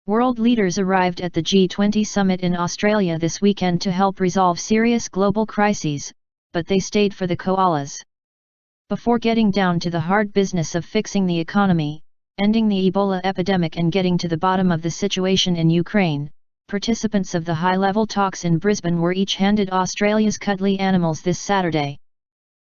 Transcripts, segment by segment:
World leaders arrived at the G20 summit in Australia this weekend to help resolve serious global crises, but they stayed for the koalas. Before getting down to the hard business of fixing the economy, ending the Ebola epidemic and getting to the bottom of the situation in Ukraine, participants of the high-level talks in Brisbane were each handed Australia's cuddly animals this Saturday.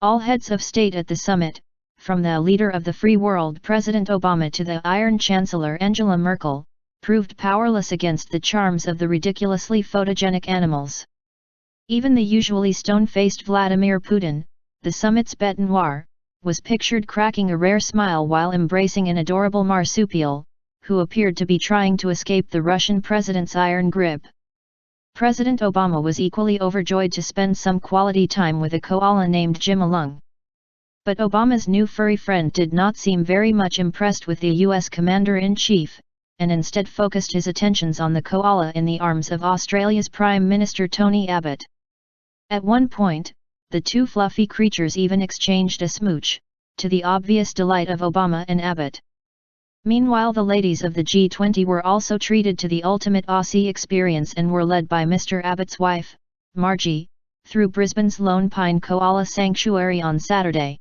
All heads of state at the summit, from the leader of the free world President Obama to the Iron Chancellor Angela Merkel, proved powerless against the charms of the ridiculously photogenic animals. Even the usually stone-faced Vladimir Putin, the summit's bête noire, was pictured cracking a rare smile while embracing an adorable marsupial, who appeared to be trying to escape the Russian president's iron grip. President Obama was equally overjoyed to spend some quality time with a koala named Jim Alung. But Obama's new furry friend did not seem very much impressed with the U.S. Commander-in-Chief, and instead focused his attentions on the koala in the arms of Australia's Prime Minister Tony Abbott. At one point, the two fluffy creatures even exchanged a smooch, to the obvious delight of Obama and Abbott. Meanwhile, the ladies of the G20 were also treated to the ultimate Aussie experience and were led by Mr. Abbott's wife, Margie, through Brisbane's Lone Pine Koala Sanctuary on Saturday.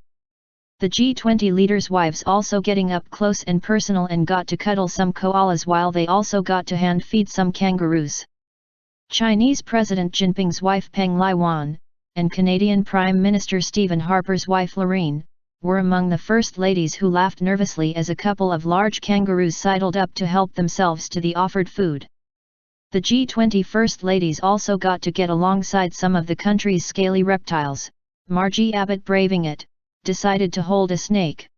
The G20 leaders' wives also getting up close and personal and got to cuddle some koalas while they also got to hand-feed some kangaroos. Chinese President Jinping's wife Peng Laiwan, and Canadian Prime Minister Stephen Harper's wife Lorraine, were among the first ladies who laughed nervously as a couple of large kangaroos sidled up to help themselves to the offered food. The G20 first ladies also got to get alongside some of the country's scaly reptiles. Margie Abbott, braving it, decided to hold a snake.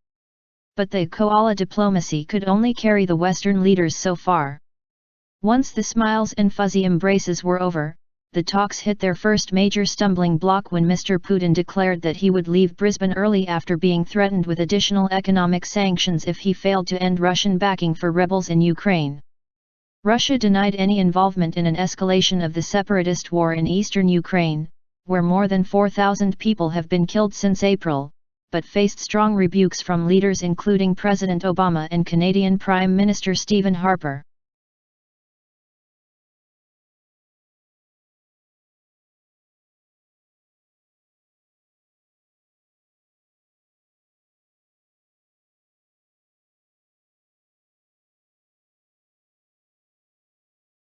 But the koala diplomacy could only carry the Western leaders so far. Once the smiles and fuzzy embraces were over, the talks hit their first major stumbling block when Mr. Putin declared that he would leave Brisbane early after being threatened with additional economic sanctions if he failed to end Russian backing for rebels in Ukraine. Russia denied any involvement in an escalation of the separatist war in eastern Ukraine, where more than 4,000 people have been killed since April, but faced strong rebukes from leaders including President Obama and Canadian Prime Minister Stephen Harper.